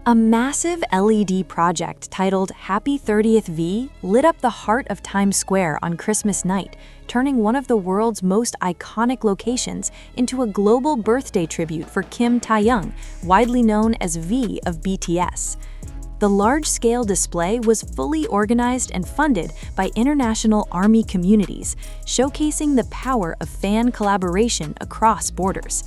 A massive LED project titled Happy 30th V lit up the heart of Times Square on Christmas night, turning one of the world's most iconic locations into a global birthday tribute for Kim Taehyung, widely known as V of BTS. The large-scale display was fully organized and funded by international ARMY communities, showcasing the power of fan collaboration across borders.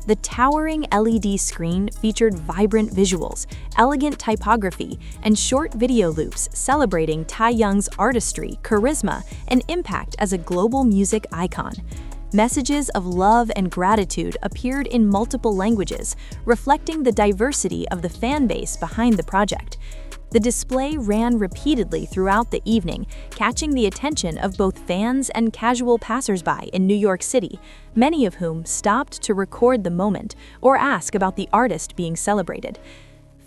The towering LED screen featured vibrant visuals, elegant typography, and short video loops celebrating Taehyung's artistry, charisma, and impact as a global music icon. Messages of love and gratitude appeared in multiple languages, reflecting the diversity of the fan base behind the project. The display ran repeatedly throughout the evening, catching the attention of both fans and casual passersby in New York City, many of whom stopped to record the moment or ask about the artist being celebrated.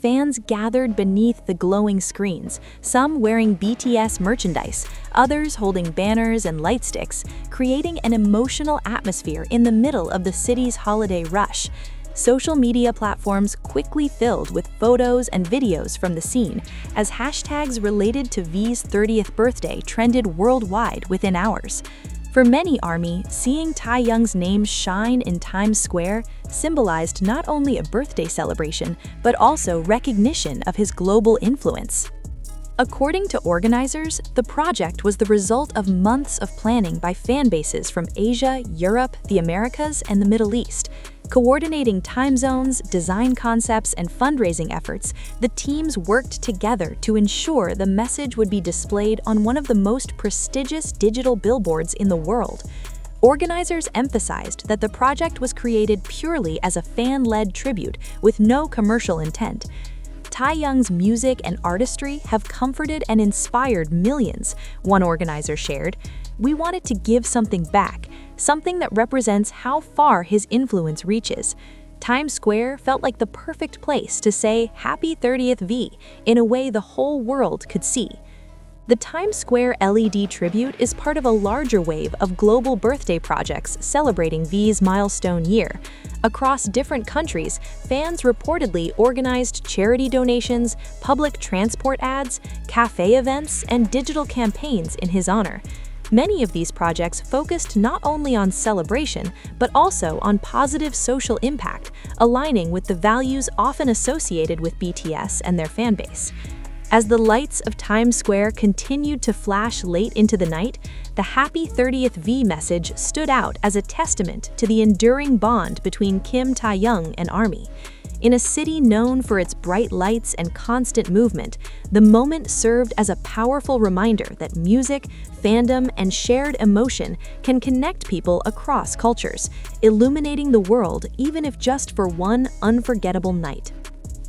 Fans gathered beneath the glowing screens, some wearing BTS merchandise, others holding banners and light sticks, creating an emotional atmosphere in the middle of the city's holiday rush. Social media platforms quickly filled with photos and videos from the scene, as hashtags related to V's 30th birthday trended worldwide within hours. For many ARMY, seeing Taehyung's name shine in Times Square symbolized not only a birthday celebration, but also recognition of his global influence. According to organizers, the project was the result of months of planning by fan bases from Asia, Europe, the Americas, and the Middle East. Coordinating time zones, design concepts, and fundraising efforts, the teams worked together to ensure the message would be displayed on one of the most prestigious digital billboards in the world. Organizers emphasized that the project was created purely as a fan-led tribute with no commercial intent. Taehyung's music and artistry have comforted and inspired millions, one organizer shared. "We wanted to give something back, something that represents how far his influence reaches." Times Square felt like the perfect place to say Happy 30th V in a way the whole world could see. The Times Square LED tribute is part of a larger wave of global birthday projects celebrating V's milestone year. Across different countries, fans reportedly organized charity donations, public transport ads, cafe events, and digital campaigns in his honor. Many of these projects focused not only on celebration, but also on positive social impact, aligning with the values often associated with BTS and their fanbase. As the lights of Times Square continued to flash late into the night, the Happy 30th V message stood out as a testament to the enduring bond between Kim Taehyung and ARMY. In a city known for its bright lights and constant movement, the moment served as a powerful reminder that music, fandom, and shared emotion can connect people across cultures, illuminating the world even if just for one unforgettable night.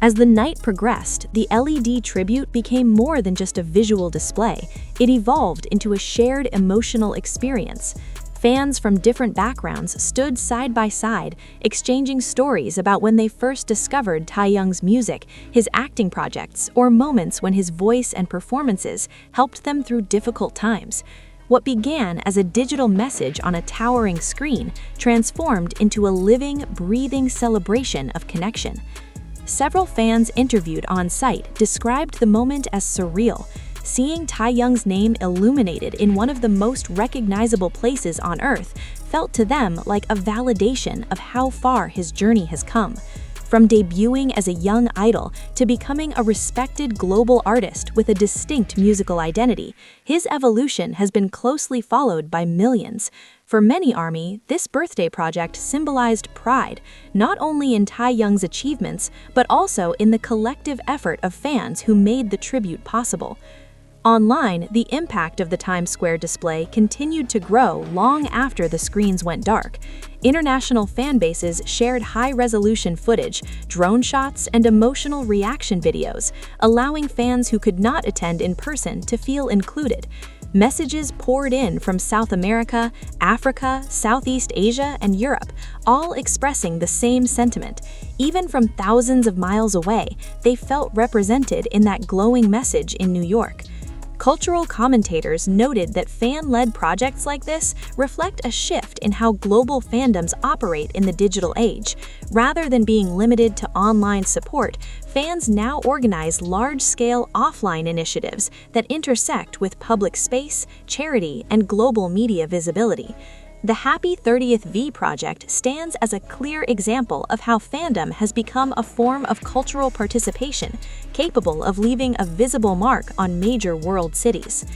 As the night progressed, the LED tribute became more than just a visual display. It evolved into a shared emotional experience. Fans from different backgrounds stood side by side, exchanging stories about when they first discovered Taehyung's music, his acting projects, or moments when his voice and performances helped them through difficult times. What began as a digital message on a towering screen transformed into a living, breathing celebration of connection. Several fans interviewed on site described the moment as surreal. Seeing Taehyung's name illuminated in one of the most recognizable places on Earth felt to them like a validation of how far his journey has come. From debuting as a young idol to becoming a respected global artist with a distinct musical identity, his evolution has been closely followed by millions. For many ARMY, this birthday project symbolized pride, not only in Taehyung's achievements, but also in the collective effort of fans who made the tribute possible. Online, the impact of the Times Square display continued to grow long after the screens went dark. International fan bases shared high-resolution footage, drone shots, and emotional reaction videos, allowing fans who could not attend in person to feel included. Messages poured in from South America, Africa, Southeast Asia, and Europe, all expressing the same sentiment. Even from thousands of miles away, they felt represented in that glowing message in New York. Cultural commentators noted that fan-led projects like this reflect a shift in how global fandoms operate in the digital age. Rather than being limited to online support, fans now organize large-scale offline initiatives that intersect with public space, charity, and global media visibility. The Happy 30th V project stands as a clear example of how fandom has become a form of cultural participation, capable of leaving a visible mark on major world cities.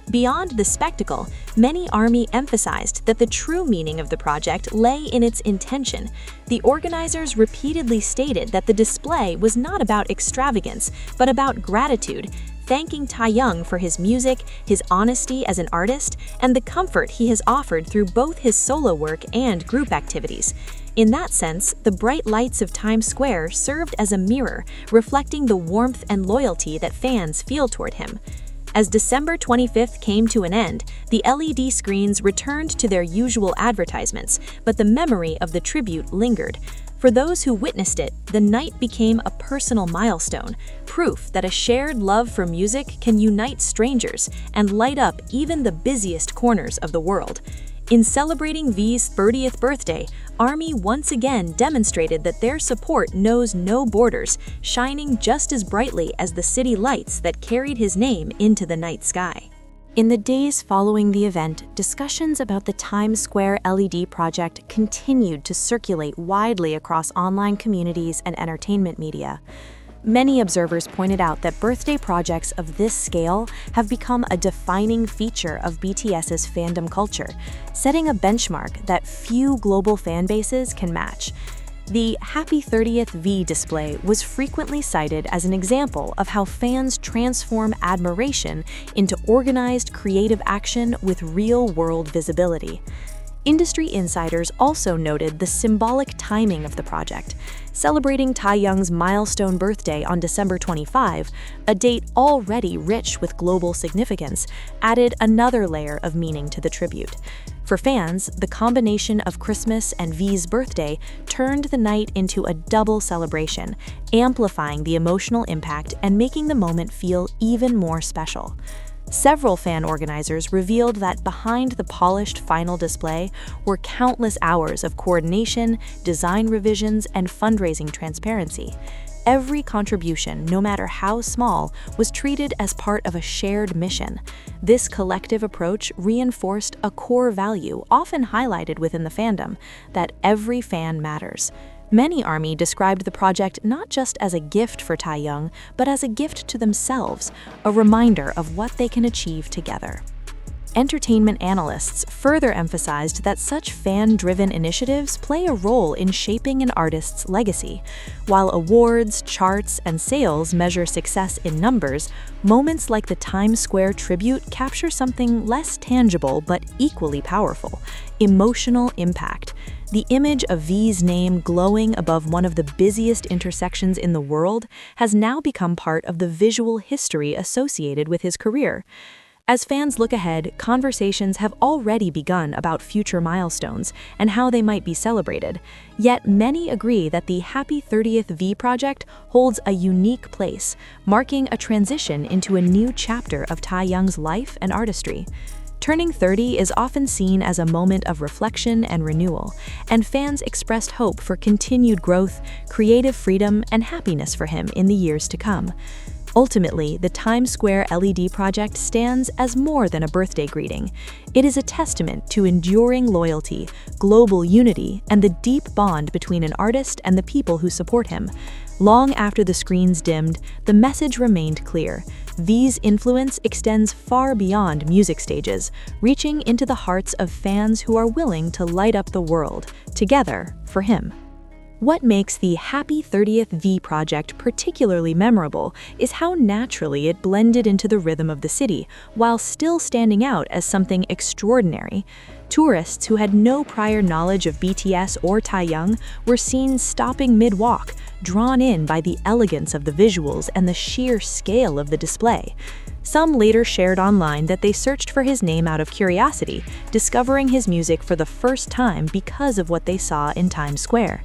Beyond the spectacle, many ARMY emphasized that the true meaning of the project lay in its intention. The organizers repeatedly stated that the display was not about extravagance, but about gratitude, thanking Taeyoung for his music, his honesty as an artist, and the comfort he has offered through both his solo work and group activities. In that sense, the bright lights of Times Square served as a mirror, reflecting the warmth and loyalty that fans feel toward him. As December 25th came to an end, the LED screens returned to their usual advertisements, but the memory of the tribute lingered. For those who witnessed it, the night became a personal milestone, proof that a shared love for music can unite strangers and light up even the busiest corners of the world. In celebrating V's 30th birthday, ARMY once again demonstrated that their support knows no borders, shining just as brightly as the city lights that carried his name into the night sky. In the days following the event, discussions about the Times Square LED project continued to circulate widely across online communities and entertainment media. Many observers pointed out that birthday projects of this scale have become a defining feature of BTS's fandom culture, setting a benchmark that few global fan bases can match. The Happy 30th V display was frequently cited as an example of how fans transform admiration into organized creative action with real-world visibility. Industry insiders also noted the symbolic timing of the project. Celebrating Taeyoung's milestone birthday on December 25, a date already rich with global significance, added another layer of meaning to the tribute. For fans, the combination of Christmas and V's birthday turned the night into a double celebration, amplifying the emotional impact and making the moment feel even more special. Several fan organizers revealed that behind the polished final display were countless hours of coordination, design revisions, and fundraising transparency. Every contribution, no matter how small, was treated as part of a shared mission. This collective approach reinforced a core value often highlighted within the fandom, that every fan matters. Many ARMY described the project not just as a gift for Taeyoung, but as a gift to themselves, a reminder of what they can achieve together. Entertainment analysts further emphasized that such fan-driven initiatives play a role in shaping an artist's legacy. While awards, charts, and sales measure success in numbers, moments like the Times Square tribute capture something less tangible but equally powerful: emotional impact. The image of V's name glowing above one of the busiest intersections in the world has now become part of the visual history associated with his career. As fans look ahead, conversations have already begun about future milestones and how they might be celebrated. Yet many agree that the Happy 30th V project holds a unique place, marking a transition into a new chapter of Taeyoung's life and artistry. Turning 30 is often seen as a moment of reflection and renewal, and fans expressed hope for continued growth, creative freedom, and happiness for him in the years to come. Ultimately, the Times Square LED project stands as more than a birthday greeting. It is a testament to enduring loyalty, global unity, and the deep bond between an artist and the people who support him. Long after the screens dimmed, the message remained clear. V's influence extends far beyond music stages, reaching into the hearts of fans who are willing to light up the world, together, for him. What makes the Happy 30th V project particularly memorable is how naturally it blended into the rhythm of the city, while still standing out as something extraordinary. Tourists who had no prior knowledge of BTS or Taeyoung were seen stopping mid-walk, drawn in by the elegance of the visuals and the sheer scale of the display. Some later shared online that they searched for his name out of curiosity, discovering his music for the first time because of what they saw in Times Square.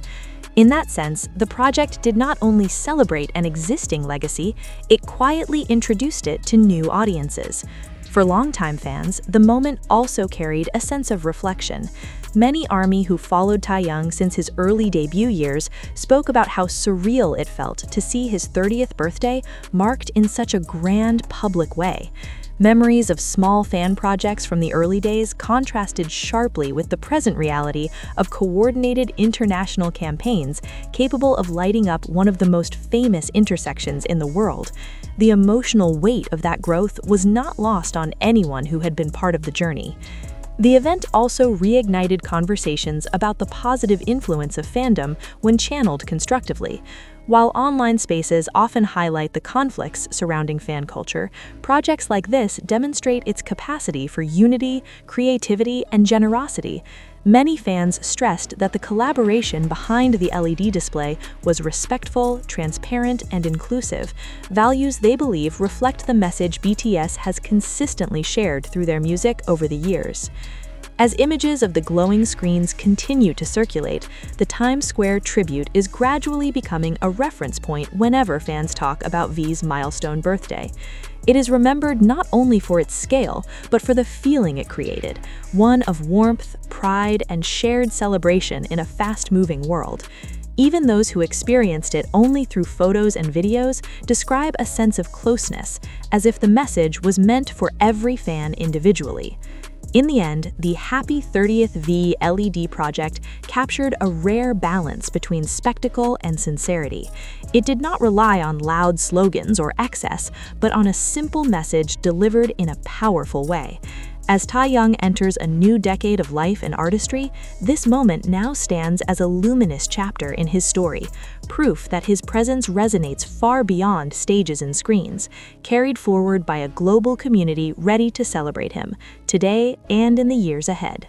In that sense, the project did not only celebrate an existing legacy, it quietly introduced it to new audiences. For longtime fans, the moment also carried a sense of reflection. Many ARMY who followed Taeyoung since his early debut years spoke about how surreal it felt to see his 30th birthday marked in such a grand public way. Memories of small fan projects from the early days contrasted sharply with the present reality of coordinated international campaigns capable of lighting up one of the most famous intersections in the world. The emotional weight of that growth was not lost on anyone who had been part of the journey. The event also reignited conversations about the positive influence of fandom when channeled constructively. While online spaces often highlight the conflicts surrounding fan culture, projects like this demonstrate its capacity for unity, creativity, and generosity. Many fans stressed that the collaboration behind the LED display was respectful, transparent, and inclusive, values they believe reflect the message BTS has consistently shared through their music over the years. As images of the glowing screens continue to circulate, the Times Square tribute is gradually becoming a reference point whenever fans talk about V's milestone birthday. It is remembered not only for its scale, but for the feeling it created, one of warmth, pride, and shared celebration in a fast-moving world. Even those who experienced it only through photos and videos describe a sense of closeness, as if the message was meant for every fan individually. In the end, the Happy 30th V LED project captured a rare balance between spectacle and sincerity. It did not rely on loud slogans or excess, but on a simple message delivered in a powerful way. As Taeyoung enters a new decade of life and artistry, this moment now stands as a luminous chapter in his story, proof that his presence resonates far beyond stages and screens, carried forward by a global community ready to celebrate him, today and in the years ahead.